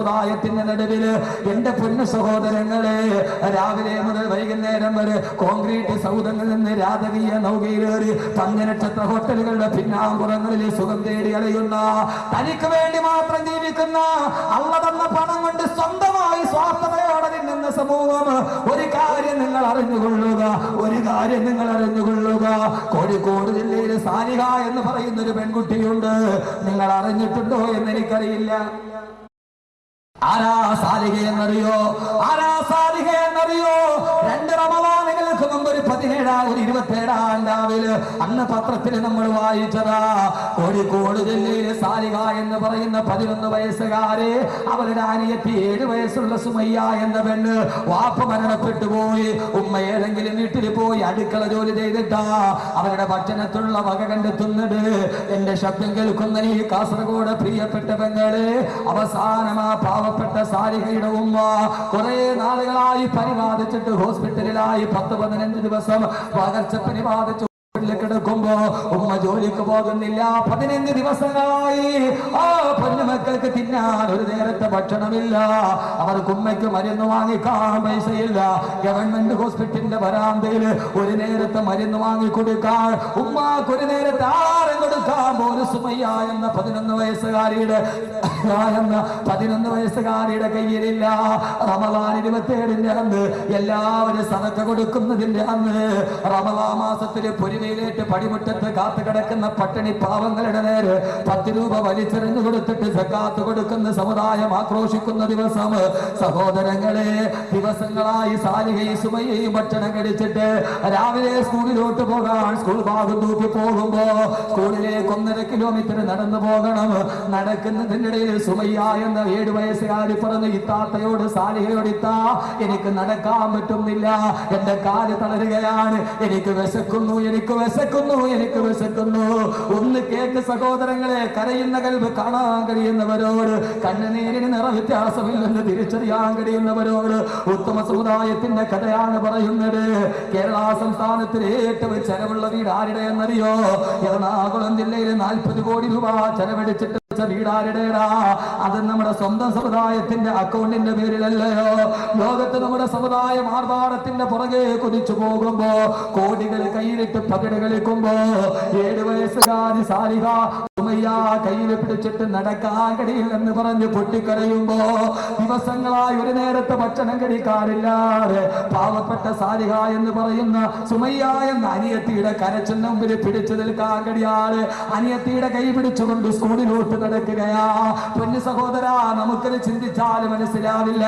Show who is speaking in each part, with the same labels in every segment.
Speaker 1: സമുദായത്തിന്റെ നടുവില് എന്റെ പൊന്നു സഹോദരങ്ങളെ രാവിലെ മുതൽ വൈകുന്നേരം വരെ കോൺക്രീറ്റ് സൗധങ്ങളിൽ നിന്ന് രാജകീയ നൗകയിലേറി 5 നക്ഷത്ര ഹോട്ടലുകളുടെ പിന്നാമ്പുറങ്ങളിൽ സുഖം തേടി അലയുന്ന തനിക്ക് വേണ്ടി മാത്രം ജീവിക്കുന്ന അള്ള തന്ന പണം കൊണ്ട് സ്വന്തമായി സ്വാർത്ഥതയോടെ നിന്ന സമൂഹം ഒരു കാര്യം നിങ്ങൾ അറിഞ്ഞുകൊള്ളുക, കോഴിക്കോട് ജില്ലയിലെ സാനിക എന്ന് പറയുന്ന ഒരു പെൺകുട്ടിയുണ്ട്. നിങ്ങൾ അറിഞ്ഞിട്ടുണ്ടോ എന്ന് എനിക്കറിയില്ല. ആരാ സാലിഹ എന്നറിയോ? 2 റമദാനുകൾക്ക് മുമ്പ് ഒരു 27 രാവിലെ അന്ന് പത്രത്തിൽ നമ്മൾ വായിച്ചതാ. കോഴിക്കോട് ജില്ലയിലെ സാലിഹ എന്ന് പറയുന്ന 11 വയസ്സുകാരെ അവരുടെ അനിയത്തി 7 വയസ്സുള്ള സുമയ്യ എന്ന പെണ്ണ് വാപ്പ മരണപ്പെട്ടു പോയി. ഉമ്മ ഏതെങ്കിലും വീട്ടിൽ പോയി അടുക്കള ജോലി ചെയ്തിട്ടാ അവരുടെ ഭക്ഷണത്തിലുള്ള വക കണ്ടെത്തുന്നത്. എന്റെ ശബ്ദം കേൾക്കുന്ന ഈ കാസർഗോഡ് പ്രിയപ്പെട്ട പെങ്ങളെ, അവസാനമാ പാവപ്പെട്ട സാലിഹയുടെ ഉമ്മ കുറെ നാളുകളായി പരിപാലിച്ചിട്ട് ഹോസ്പിറ്റലിലായി 10-15 ദിവസം പകർച്ചപ്പനി ബാധിച്ചു കിടക്കുമ്പോ ഉമ്മ ജോലിക്ക് പോകുന്നില്ല. 15 ദിവസങ്ങളായി ആ പൊന്നുമക്കൾക്ക് തിന്നാൻ ഒരു നേരത്തെ ഭക്ഷണമില്ല. അവർക്ക് ഉമ്മയ്ക്ക് മരുന്ന് വാങ്ങിക്കാൻ പൈസയില്ല. ഗവൺമെന്റ് ഹോസ്പിറ്റലിന്റെ വരാന്തയിൽ ഒരു നേരത്തെ മരുന്ന് വാങ്ങിക്കൊടുക്കാൻ ഉമ്മാക്ക് ഒരു നേരത്തെ ആഹാരം കൊടുക്കാൻ പോലും സുമയ്യ എന്ന 11 വയസ്സുകാരിയുടെ കയ്യിലില്ല. റമദാൻ 27 അന്ന് എല്ലാവരും സദക്ക കൊടുക്കുന്നതിന്റെ അന്ന് റമദാൻ മാസത്തില് പൊരിവയിലേറ്റ് പടിമുറ്റത്ത് കാത്തു കിടക്കുന്ന പട്ടിണി പാവങ്ങളുടെ നേരെ 10 രൂപ വലിച്ചെറിഞ്ഞു കൊടുത്തിട്ട് സക്കാത്ത് കൊടുക്കുന്ന സമുദായം ആക്രോശിക്കുന്ന ദിവസം. സഹോദരങ്ങളെ, ദിവസങ്ങളായി സാലിഹയും സുമയ്യയും ഭക്ഷണം കഴിച്ചിട്ട് രാവിലെ സ്കൂളിലോട്ട് പോകാൻ സ്കൂൾ ഭാഗം തൂക്കി പോകുമ്പോ സ്കൂളിലേക്ക് 1.5 കിലോമീറ്റർ നടന്നു പോകണം. നടക്കുന്നതിനിടയിൽ സുമയ്യ എന്ന 7 വയസ്സുകാരി പറഞ്ഞു ഇത്താത്തയോട്, സാലിഹയോട്, ഇത്താ എനിക്ക് നടക്കാൻ പറ്റുന്നില്ല, എന്റെ കാല് തളരുകയാണ്, എനിക്ക് വിശക്കുന്നു. ഒന്ന് കേട്ട് സഹോദരങ്ങളെ, കരയുന്ന കൽബ് കാണാൻ കഴിയുന്നവരോട്, കണ്ണുനീരിന് നിറവ്യത്യാസമില്ലെന്ന് തിരിച്ചറിയാൻ കഴിയുന്നവരോട് ഉത്തമ സമുദായത്തിന്റെ കഥയാണ് പറയുന്നത്. കേരള സംസ്ഥാനത്തിലെ ഏറ്റവും ചെലവുള്ള വീട് ആരുടെ എന്നറിയോ? എറണാകുളം ജില്ലയിൽ 40 കോടി രൂപ ചെലവഴിച്ചിട്ട് വീടാരുടേടാ? അത് നമ്മുടെ സ്വന്തം സമുദായത്തിന്റെ അക്കൗണ്ടിന്റെ പേരിലല്ലയോ? ലോകത്ത് നമ്മുടെ സമുദായം ആർഭാടത്തിന്റെ പുറകെ കുതിച്ചു പോകുമ്പോ, കോടികൾ കയ്യിലിട്ട് പകിട് കളിക്കുമ്പോ 7 വയസ്സുകാരി സാലിഹ സുമയ്യ കയ്യിൽ പിടിച്ചിട്ട് നടക്കാൻ കഴിയില്ലെന്ന് പറഞ്ഞ് പൊട്ടിക്കരയുമ്പോ, ദിവസങ്ങളായി ഒരു നേരത്തെ ഭക്ഷണം കഴിക്കാറില്ലാതെ പാവപ്പെട്ട സാലിഹ എന്ന് പറയുന്ന സുമയ്യ എന്ന അനിയത്തിയുടെ കരച്ചിന് മുമ്പിൽ പിടിച്ചു നിൽക്കാൻ കഴിയാതെ അനിയത്തിയുടെ കൈ പിടിച്ചുകൊണ്ട് സ്കൂളിലോട്ട് നടക്കുകയാ. പൊന്നു സഹോദര, നമുക്കത് ചിന്തിച്ചാൽ മനസ്സിലാവില്ല.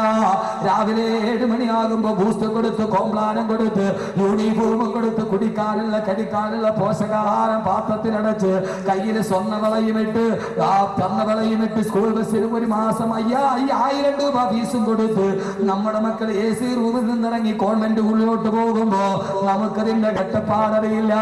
Speaker 1: രാവിലെ 7 മണിയാകുമ്പോ ബൂസ്റ്റ് കൊടുത്ത്, കോംപ്ലാനം കൊടുത്ത്, യൂണിഫോമും കൊടുത്ത്, കുടിക്കാനുള്ള കടിക്കാനുള്ള പോഷകാഹാരം പാത്രത്തിലടച്ച് കയ്യിൽ സ്വർണ്ണവളയുമിട്ട് സ്കൂൾ ബസ്സിന് ഒരു മാസം 5000 രൂപ ഫീസും കൊടുത്ത് നമ്മുടെ മക്കൾ AC റൂമിൽ നിന്നിറങ്ങി കോൺവെന്റ് ഉള്ളിലോട്ട് പോകുമ്പോ നമുക്കതിന്റെ കട്ടപ്പാടറിയില്ല.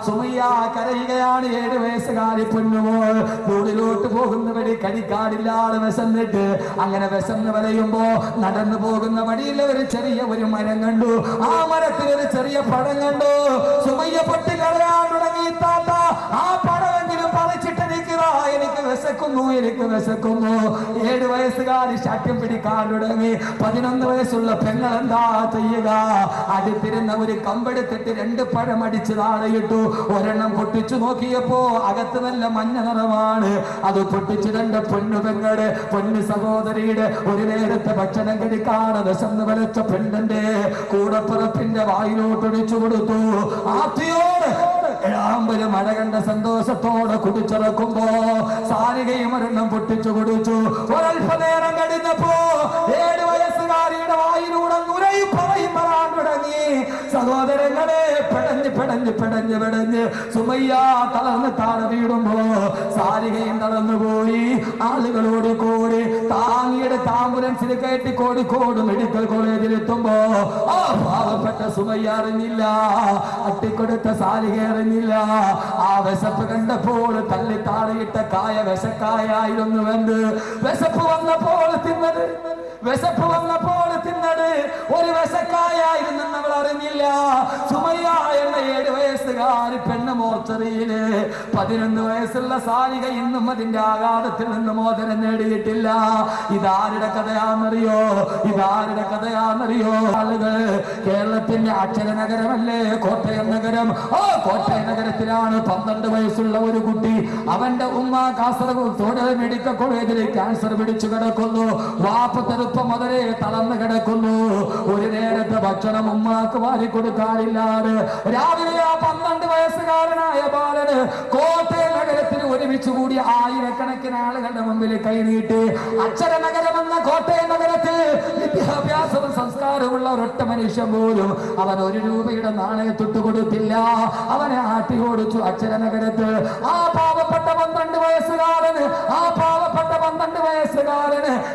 Speaker 1: സുമയ്യ കരയുകയാണ്. 7 വയസ്സുകാരി പൊന്നുമോൾ സ്കൂളിലോട്ട് പോകുന്ന വഴി കടിക്കാടില്ലാതെ വിശന്നിട്ട്, അങ്ങനെ വിശന്ന് വലയുമ്പോ നടന്നു പോകുന്ന വഴിയിൽ ഒരു ചെറിയ മരം കണ്ടു. ആ മരത്തിൽ ഒരു ചെറിയ പഴം കണ്ടു. സുമയ്യ പൊട്ടി കളയാൻ തുടങ്ങി. താത്ത, ആ പഴമെങ്കിലും പറിച്ചിട്ട് എനിക്ക് വിശക്കുന്നു. 7 വയസ്സുകാരി ശാഠ്യം പിടിക്കാൻ തുടങ്ങി. 11 വയസ്സുള്ള പെങ്ങൾ എന്താ ചെയ്യുക? അടുത്തിരുന്ന ഒരു കമ്പെടുത്തിട്ട് 2 പഴം അടിച്ച് താഴെയിട്ടു. ഒരെണ്ണം പൊട്ടിച്ചു നോക്കിയപ്പോ അകത്ത് നല്ല മഞ്ഞ നിറമാണ്. അത് പൊട്ടിച്ച് 2 പൊന്നു പെങ്ങളുടെ, പൊന്നു സഹോദരിയുടെ ഒരു നേരത്തെ ഭക്ഷണം കഴിക്കാതെ വിശന്ന് വലച്ച പെണ്ണിന്റെ കൂടപ്പിറപ്പിന്റെ വായിലോട്ടൊടിച്ചു കൊടുത്തു. ആത്തിയോട് ഒരു മഴ കണ്ട സന്തോഷത്തോടെ കുടിച്ചിറക്കുമ്പോ സാരികയും ഒരെണ്ണം പൊട്ടിച്ചു കുടിച്ചു. ഒരൽപ്പനേരം കഴിഞ്ഞപ്പോ 7 വയസ്സുകാരിയുടെ വായിലൂടെ നുരയും പറയും പറയാൻ തുടങ്ങി. സഹോദരങ്ങളെ, പെടഞ്ഞ് സുമയ്യ തളർന്ന് താഴെ വീടുമ്പോ സാരികയും തളർന്നുപോയി. ആളുകളോട് കൂടി താങ്ങിയുടെ ആംബുലൻസിൽ കയറ്റി കോഴിക്കോട് മെഡിക്കൽ കോളേജിൽ എത്തുമ്പോ ആ പാവപ്പെട്ട സുമയ്യ അറിഞ്ഞില്ല, അട്ടിക്കൊടുത്ത സാരിക അറിഞ്ഞില്ല. ആ വിശപ്പ് കണ്ടപ്പോൾ തള്ളി താഴെയിട്ട കായ വിശക്കായായിരുന്നുവെന്ന്. വിശപ്പ് വന്നപ്പോൾ തിന്നത് ഒരു വിശക്കായായിരുന്നു നമ്മൾ അറിഞ്ഞില്ല. പോയില്ല. സുമയ്യ എന്ന 7 വയസ്സുകാരി പെണ്ണ് മോർച്ചറിയില് 11 വയസ്സുള്ള സാരിക ഇന്നും അതിന്റെ ആഘാതത്തിൽ നിന്ന് മോചനം നേടിയിട്ടില്ല. ഇതാരുടെ കഥയാണെന്നറിയോ? ഇതാരുടെ കഥയാണെന്നറിയോ? ആളുകൾ കേരളത്തിന്റെ അക്ഷരനഗരമല്ലേ കോട്ടയം നഗരം. കോട്ടയം നഗരത്തിലാണ് 12 വയസ്സുള്ള ഒരു കുട്ടി. അവന്റെ ഉമ്മ കാസർഗോഡ് മെഡിക്കൽ കോളേജിൽ ക്യാൻസർ പിടിച്ചു കിടക്കുന്നു. വാപ്പ തെറുപ്പം മുതലേ തളർന്നു കിടക്കുന്നു. ഒരു നേരത്തെ ഭക്ഷണം ഉമ്മാക്ക് വാരി കൊടുക്കാനില്ലാതെ രാവിലെ ആ 12 വയസ്സുകാരനായ ബാലന് കോട്ടയം നഗരത്തിൽ ഒരുമിച്ച് കൂടി ആയിരക്കണക്കിന് ആളുകളുടെ മുമ്പിൽ കൈനീട്ടി. അക്ഷരനഗരമെന്ന കോട്ടയം നഗരത്തിൽ വിദ്യാഭ്യാസവും സംസ്കാരമുള്ള ഒരൊറ്റ മനുഷ്യൻ പോലും അവൻ 1 രൂപയുടെ നാണയത്തൊട്ട് കൊടുത്തില്ല. അവനെ ആട്ടി ഓടിച്ചു അക്ഷരനഗരത്ത്. ആ പാവപ്പെട്ട 12 വയസ്സുകാരന്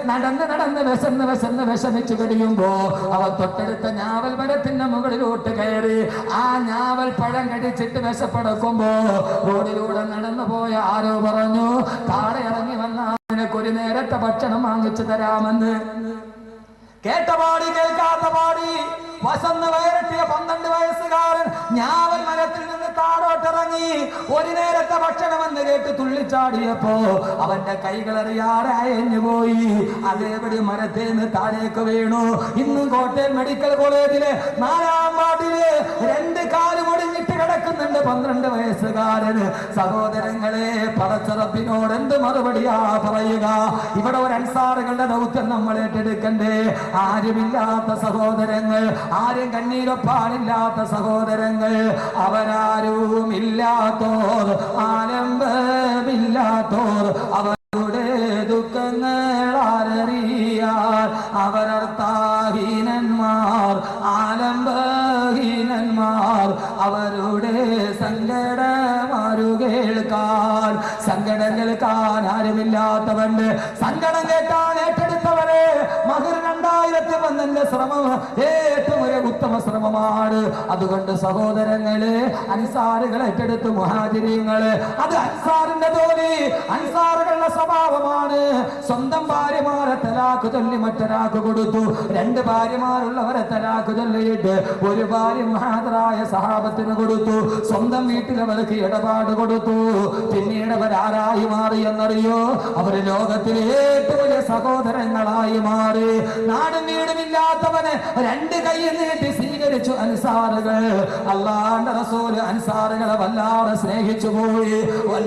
Speaker 1: നടന്ന് വിശന്നിച്ചു കഴിയുമ്പോ അവൻ തൊട്ടടുത്ത ഞാവൽ മരത്തിന്റെ മുകളിലോട്ട് കയറി ആ ഞാവൽ പഴം കടിച്ചിട്ട് വിശപ്പടക്കുമ്പോ റോഡിലൂടെ നടന്നു പോയ ആരോ പറഞ്ഞു, താഴെ ഇറങ്ങി വന്ന നിനക്കൊരു നേരത്തെ ഭക്ഷണം വാങ്ങിച്ചു തരാമെന്ന്. കേട്ട പാടി കേൾക്കാത്ത പാടി വസന്ന് വയറട്ടിയ 12 വയസ്സുകാരൻ ഞാവൽ മരത്തിൽ നിന്ന് താഴോട്ടിറങ്ങി. ഒരു നേരത്തെ ഭക്ഷണമെന്ന് കേട്ട് തുള്ളിച്ചാടിയപ്പോ അവന്റെ കൈകളറിയാതെ അയഞ്ഞു പോയി. അതേപടി മരത്തിൽ നിന്ന് താഴേക്ക് വീണു. ഇന്നും കോട്ടയം മെഡിക്കൽ കോളേജിലെ 4-ാം വാർഡില് 2 കാലും ഒടിഞ്ഞിട്ട് കിടക്കുന്നുണ്ട് 12 വയസ്സുകാരന്. സഹോദരങ്ങളെ, പടച്ചറപ്പിനോട് എന്ത് മറുപടിയാ പറയുക? ഇവിടെ ഒരു അൻസാറുകളുടെ ദൗത്യം നമ്മൾ ഏറ്റെടുക്കണ്ടേ? ആരുമില്ലാത്ത സഹോദരങ്ങൾ, ആരും കണ്ണീരൊപ്പാനില്ലാത്ത സഹോദരങ്ങൾ, അവരാരുമില്ലാത്തോർ, ആലംബമില്ലാത്തോർ, അവരുടെ ദുഃഖങ്ങൾ ആരറിയാൻ, അവരർത്ഥാഹീനന്മാർ, ആലംബഹീനന്മാർ, അവരുടെ സങ്കടമാരു കേൾക്കാൻ. സങ്കടം കേൾക്കാൻ ആരുമില്ലാത്തവന്റെ സങ്കടം കേട്ടാൻ ഏറ്റെടുത്തവരെ മഹർ 2000 വന്നതിന്റെ ശ്രമം ഏറ്റവും ഒരു ഉത്തമ ശ്രമമാണ്. അതുകൊണ്ട് സഹോദരങ്ങളെ, അൻസാറുകൾ ഏറ്റെടുത്ത് മുഹാജിരീങ്ങള്, അത് അൻസാറിന്റെ ജോലി, അൻസാറുകളുടെ സ്വഭാവമാണ്. സ്വന്തം ഭാര്യമാരെ തലാക്ക് ചൊല്ലി മറ്റൊരാൾക്ക് കൊടുത്തു. 2 ഭാര്യമാരുള്ളവരെ തലാക്ക് ചൊല്ലിയിട്ട് ഒരു ഭാര്യ മഹാദരായ സഹാബത്തിന് കൊടുത്തു. സ്വന്തം വീട്ടിലവർക്ക് ഇടപാട് കൊടുത്തു. പിന്നീട് അവരാരായി മാറി എന്നറിയോ? അവര് ലോകത്തിലെ ഏറ്റവും വലിയ സഹോദരങ്ങളായി മാറി. നാടും വീടുമില്ലാത്തവന് 2 കൈ നീട്ടി സ്വീകരിച്ചു അൻസാറുകൾ. അല്ലാഹുവിന്റെ റസൂൽ അൻസാറുകളെ വല്ലാതെ സ്നേഹിച്ചു പോയി.